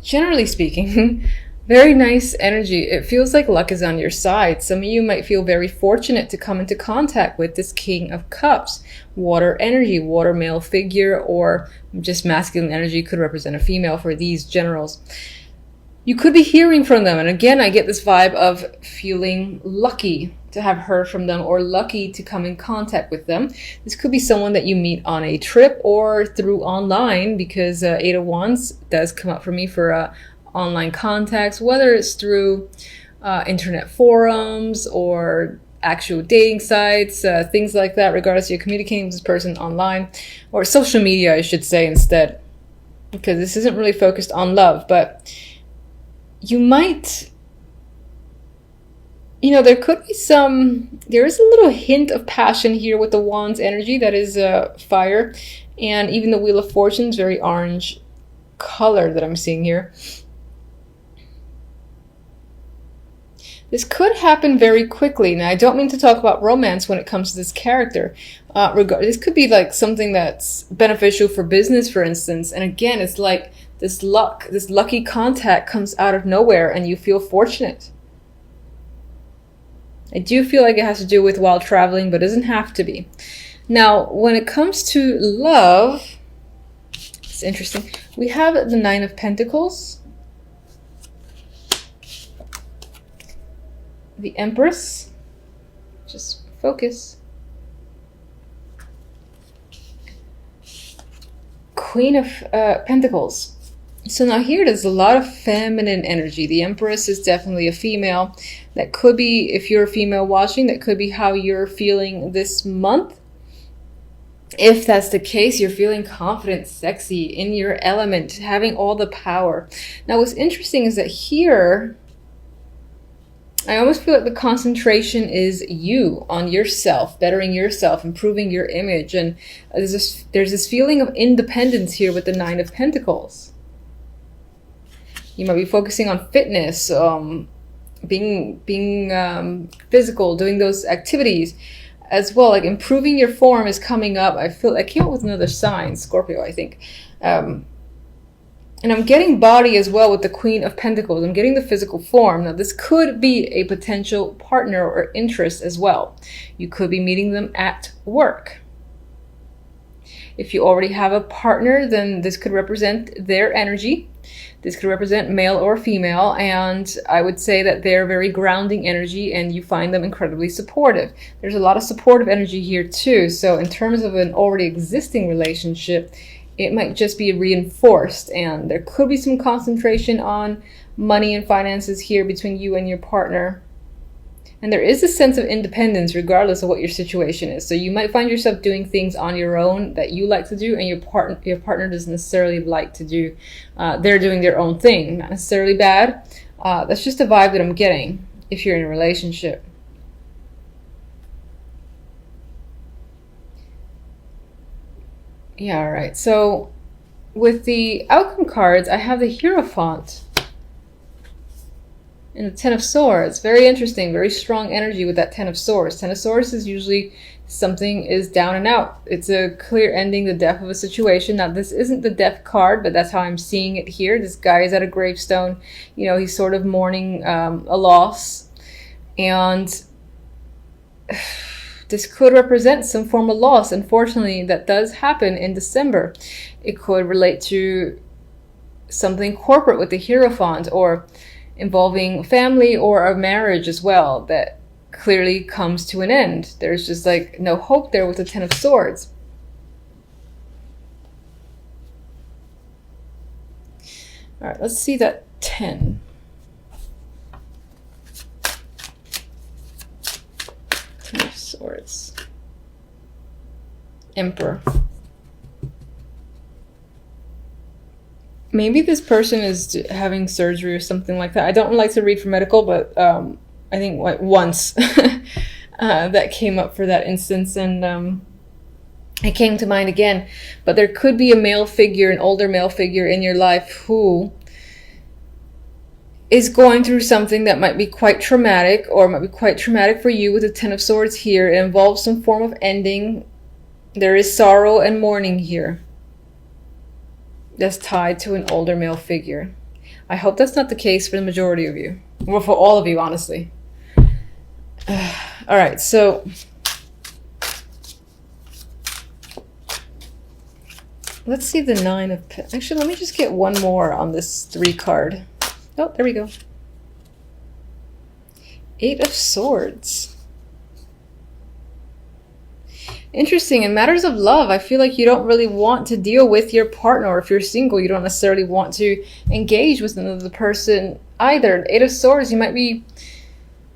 generally speaking, very nice energy. It feels like luck is on your side. Some of you might feel very fortunate to come into contact with this King of Cups. Water energy, water male figure, or just masculine energy could represent a female for these generals. You could be hearing from them. And again, I get this vibe of feeling lucky to have heard from them or lucky to come in contact with them. This could be someone that you meet on a trip or through online, because Eight of Wands does come up for me for online contacts, whether it's through internet forums or actual dating sites, things like that, regardless you're communicating with this person online, or social media, I should say, instead, because this isn't really focused on love. But you might, there could be there is a little hint of passion here with the Wands energy, that is fire, and even the Wheel of Fortune is very orange color that I'm seeing here. This could happen very quickly. Now, I don't mean to talk about romance when it comes to this character. This could be like something that's beneficial for business, for instance. And again, it's like this lucky contact comes out of nowhere and you feel fortunate. I do feel like it has to do with while traveling, but it doesn't have to be. Now, when it comes to love, it's interesting. We have the Nine of Pentacles, the Empress, just focus, Queen of Pentacles. So now here there's a lot of feminine energy. The Empress is definitely a female. That could be, if you're a female watching, that could be how you're feeling this month. If that's the case, you're feeling confident, sexy, in your element, having all the power. Now what's interesting is that here, I almost feel like the concentration is you, on yourself, bettering yourself, improving your image. And there's this feeling of independence here with the Nine of Pentacles. You might be focusing on fitness, being physical, doing those activities as well. Like improving your form is coming up. I feel I came up with another sign, Scorpio, I think. And I'm getting body as well with the Queen of Pentacles. I'm getting the physical form. Now, this could be a potential partner or interest as well. You could be meeting them at work. If you already have a partner, then this could represent their energy. This could represent male or female, and I would say that they're very grounding energy and you find them incredibly supportive. There's a lot of supportive energy here too. So in terms of an already existing relationship, it might just be reinforced, and there could be some concentration on money and finances here between you and your partner. And there is a sense of independence regardless of what your situation is. So you might find yourself doing things on your own that you like to do and your partner doesn't necessarily like to do. They're doing their own thing, not necessarily bad. That's just a vibe that I'm getting if you're in a relationship. Yeah, all right. So with the outcome cards, I have the Hierophant and the Ten of Swords. Very interesting, very strong energy with that Ten of Swords. Ten of Swords is usually something is down and out. It's a clear ending, the death of a situation. Now, this isn't the death card, but that's how I'm seeing it here. This guy is at a gravestone. He's sort of mourning a loss. And this could represent some form of loss. Unfortunately, that does happen in December. It could relate to something corporate with the Hierophant, or involving family or a marriage as well that clearly comes to an end. There's just like no hope there with the Ten of Swords. All right, let's see that 10. Ten of Swords. Emperor. Maybe this person is having surgery or something like that. I don't like to read for medical, but I think once that came up for that instance, and it came to mind again. But there could be a male figure, an older male figure in your life who is going through something that might be quite traumatic, or might be quite traumatic for you with the Ten of Swords here. It involves some form of ending. There is sorrow and mourning here that's tied to an older male figure. I hope that's not the case for the majority of you. Well, for all of you, honestly. All right, so let's see the 9 of Pentacles. Actually, let me just get one more on this 3 card. Oh, there we go. 8 of Swords. Interesting. In matters of love, I feel like you don't really want to deal with your partner, or if you're single, you don't necessarily want to engage with another person either. 8 of Swords, you might be,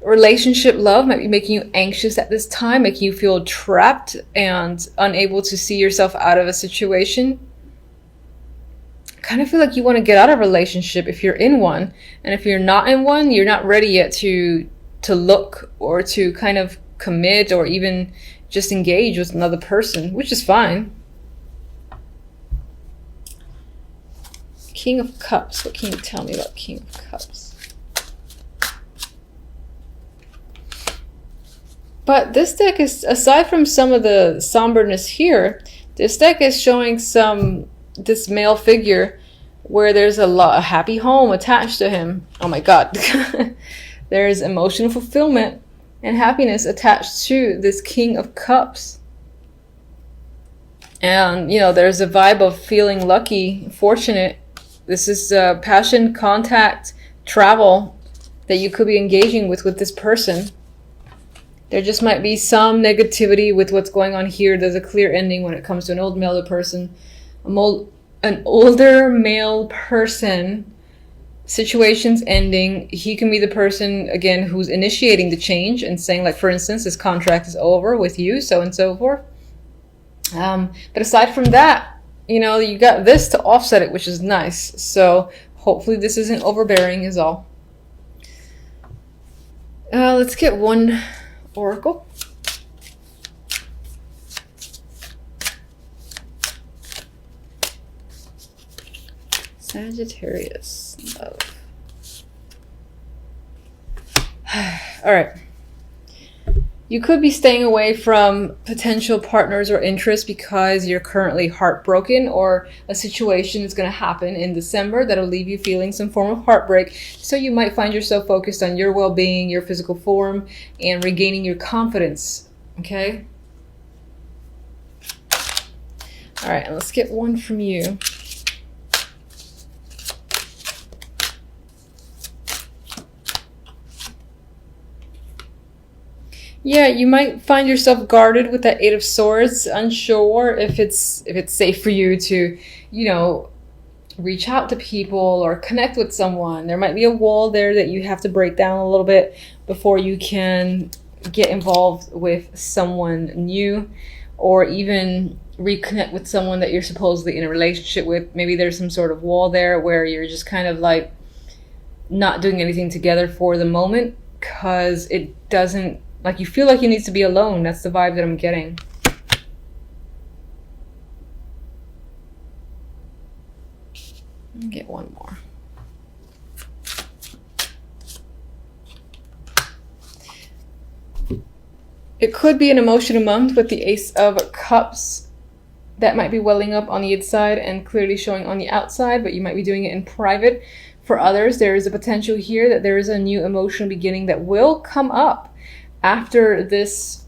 relationship love might be making you anxious at this time, making you feel trapped and unable to see yourself out of a situation. I kind of feel like you want to get out of a relationship if you're in one, and if you're not in one, you're not ready yet to look or to kind of commit or even just engage with another person, which is fine. King of Cups. What can you tell me about King of Cups? But this deck is, aside from some of the somberness here, this deck is showing this male figure where there's a happy home attached to him. Oh my God. There's emotional fulfillment and happiness attached to this King of Cups. And, you know, there's a vibe of feeling lucky, fortunate. This is passion, contact, travel that you could be engaging with this person. There just might be some negativity with what's going on here. There's a clear ending when it comes to an old male person. An older male person, situation's ending. He can be the person, again, who's initiating the change and saying, like, for instance, this contract is over with you, so and so forth. But aside from that, you know, you got this to offset it, which is nice. So hopefully this isn't overbearing is all. Let's get one oracle. Sagittarius. Love. All right. You could be staying away from potential partners or interests because you're currently heartbroken, or a situation is going to happen in December that'll leave you feeling some form of heartbreak. So you might find yourself focused on your well-being, your physical form, and regaining your confidence. Okay? All right, and let's get one from you. Yeah, you might find yourself guarded with that 8 of Swords, unsure if it's safe for you to, you know, reach out to people or connect with someone. There might be a wall there that you have to break down a little bit before you can get involved with someone new, or even reconnect with someone that you're supposedly in a relationship with. Maybe there's some sort of wall there where you're just kind of like not doing anything together for the moment because it doesn't, like, you feel like you need to be alone. That's the vibe that I'm getting. I'll get one more. It could be an emotional month with the Ace of Cups that might be welling up on the inside and clearly showing on the outside, but you might be doing it in private. For others, there is a potential here that there is a new emotional beginning that will come up after this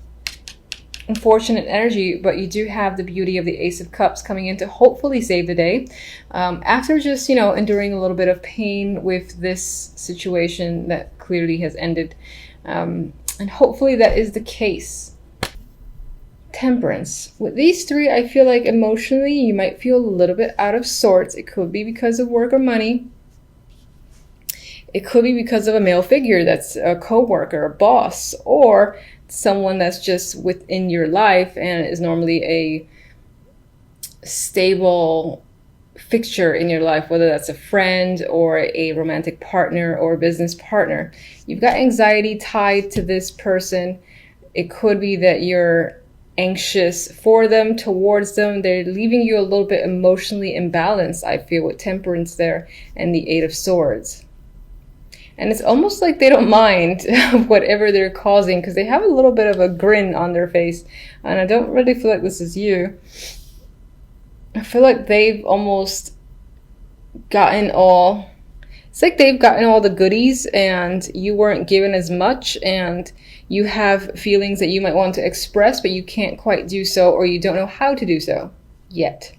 unfortunate energy, but you do have the beauty of the Ace of Cups coming in to hopefully save the day. After just, you know, enduring a little bit of pain with this situation that clearly has ended. And hopefully that is the case. Temperance. With these three, I feel like emotionally you might feel a little bit out of sorts. It could be because of work or money. It could be because of a male figure that's a co-worker, a boss, or someone that's just within your life and is normally a stable fixture in your life, whether that's a friend or a romantic partner or a business partner. You've got anxiety tied to this person. It could be that you're anxious for them, towards them. They're leaving you a little bit emotionally imbalanced, I feel, with Temperance there and the 8 of Swords. And it's almost like they don't mind whatever they're causing because they have a little bit of a grin on their face. And I don't really feel like this is you. I feel like they've almost gotten all It's like they've gotten all the goodies and you weren't given as much, and you have feelings that you might want to express, but you can't quite do so, or you don't know how to do so yet.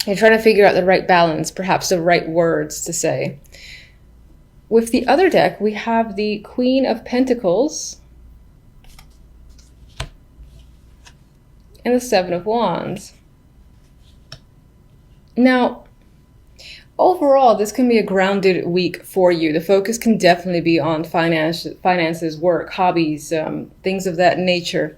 You're trying to figure out the right balance, perhaps the right words to say. With the other deck, we have the Queen of Pentacles and the Seven of Wands. Now, overall, this can be a grounded week for you. The focus can definitely be on finances, work, hobbies, things of that nature.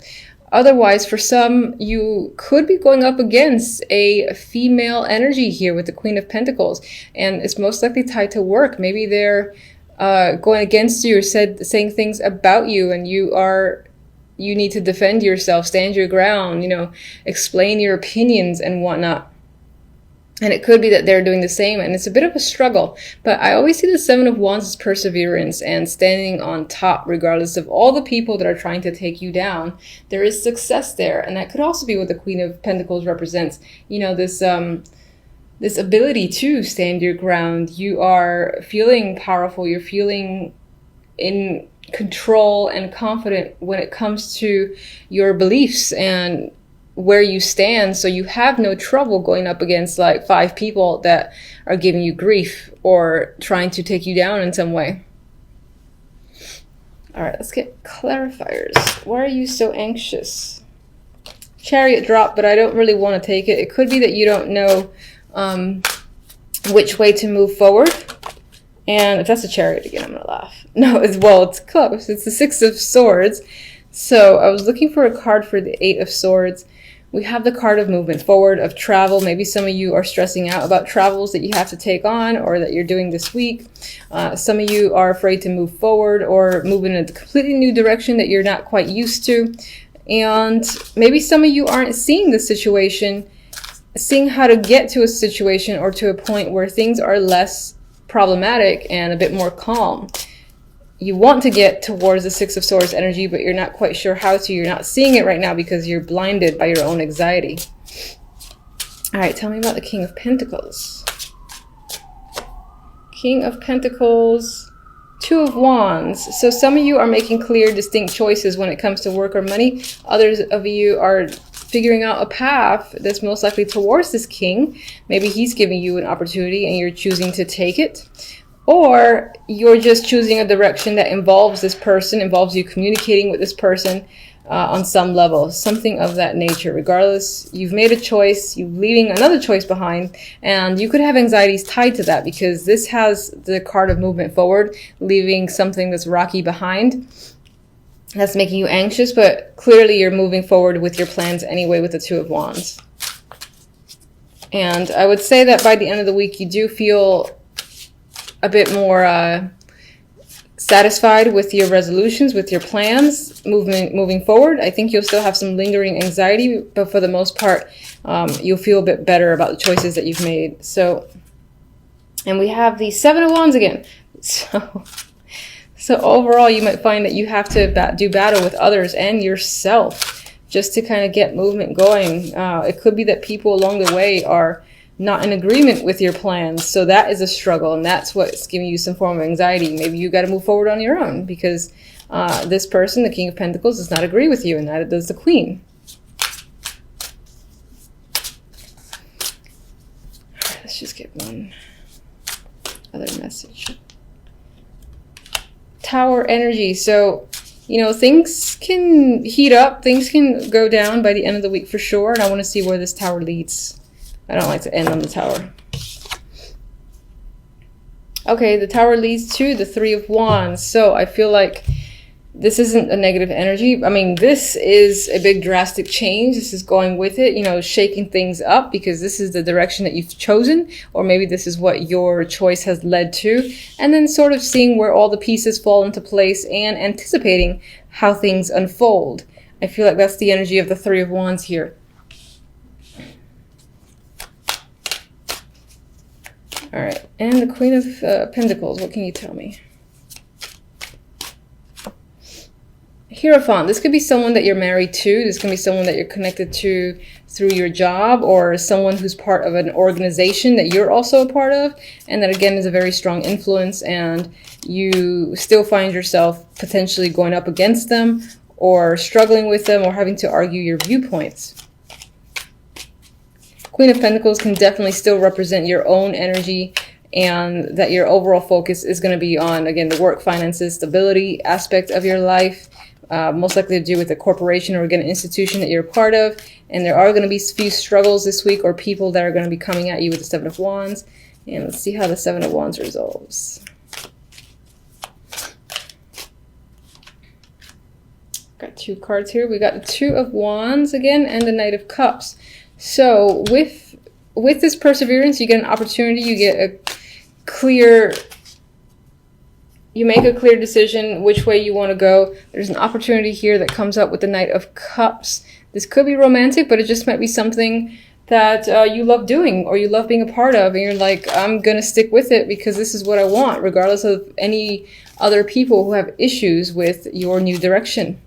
Otherwise, for some, you could be going up against a female energy here with the Queen of Pentacles, and it's most likely tied to work. Maybe they're going against you or saying things about you, and you need to defend yourself, stand your ground, explain your opinions and whatnot. And it could be that they're doing the same, and it's a bit of a struggle. But I always see the Seven of Wands as perseverance and standing on top regardless of all the people that are trying to take you down. There is success there, and that could also be what the Queen of Pentacles represents. This ability to stand your ground. You are feeling powerful. You're feeling in control and confident when it comes to your beliefs and where you stand, so you have no trouble going up against like 5 people that are giving you grief or trying to take you down in some way. All right, let's get clarifiers. Why are you so anxious? Chariot drop, but I don't really want to take it. It could be that you don't know which way to move forward. And if that's a Chariot again, I'm gonna laugh. No, it's close. It's the Six of Swords. So I was looking for a card for the Eight of Swords. We have the card of movement forward, of travel. Maybe some of you are stressing out about travels that you have to take on or that you're doing this week. Some of you are afraid to move forward or move in a completely new direction that you're not quite used to. And maybe some of you aren't seeing the situation, seeing how to get to a situation or to a point where things are less problematic and a bit more calm. You want to get towards the Six of Swords energy, but you're not quite sure how to. You're not seeing it right now because you're blinded by your own anxiety. All right, tell me about the King of Pentacles. King of Pentacles, Two of Wands. So some of you are making clear, distinct choices when it comes to work or money. Others of you are figuring out a path that's most likely towards this king. Maybe he's giving you an opportunity and you're choosing to take it. Or you're just choosing a direction that involves this person, involves you communicating with this person on some level, something of that nature. Regardless, you've made a choice, you're leaving another choice behind, and you could have anxieties tied to that because this has the card of movement forward, leaving something that's rocky behind. That's making you anxious, but clearly you're moving forward with your plans anyway with the Two of Wands. And I would say that by the end of the week, you do feel a bit more satisfied with your resolutions, with your plans, moving forward. I think you'll still have some lingering anxiety, but for the most part, you'll feel a bit better about the choices that you've made. So, and we have the Seven of Wands again. So overall, you might find that you have to do battle with others and yourself just to kind of get movement going. It could be that people along the way are not in agreement with your plans. So that is a struggle, and that's what's giving you some form of anxiety. Maybe you got to move forward on your own because this person, the King of Pentacles, does not agree with you, and neither does the Queen. All right, let's just get one other message. Tower energy. So, things can heat up, things can go down by the end of the week for sure, and I want to see where this tower leads. I don't like to end on the tower. Okay, the tower leads to the Three of Wands. So I feel like this isn't a negative energy. I mean, this is a big drastic change. This is going with it, shaking things up because this is the direction that you've chosen, or maybe this is what your choice has led to. And then sort of seeing where all the pieces fall into place and anticipating how things unfold. I feel like that's the energy of the Three of Wands here. All right, and the Queen of Pentacles, what can you tell me? Hierophant, this could be someone that you're married to. This can be someone that you're connected to through your job or someone who's part of an organization that you're also a part of, and that again is a very strong influence, and you still find yourself potentially going up against them or struggling with them or having to argue your viewpoints. Queen of Pentacles can definitely still represent your own energy, and that your overall focus is going to be on, again, the work, finances, stability aspect of your life, most likely to do with a corporation or, again, an institution that you're a part of. And there are going to be a few struggles this week or people that are going to be coming at you with the Seven of Wands. And let's see how the Seven of Wands resolves. Got two cards here. We got the Two of Wands again and the Knight of Cups. So with this perseverance, you get an opportunity, you get a clear, you make a clear decision which way you want to go. There's an opportunity here that comes up with the Knight of Cups. This could be romantic, but it just might be something that you love doing or you love being a part of, and you're like, I'm gonna stick with it because this is what I want, regardless of any other people who have issues with your new direction.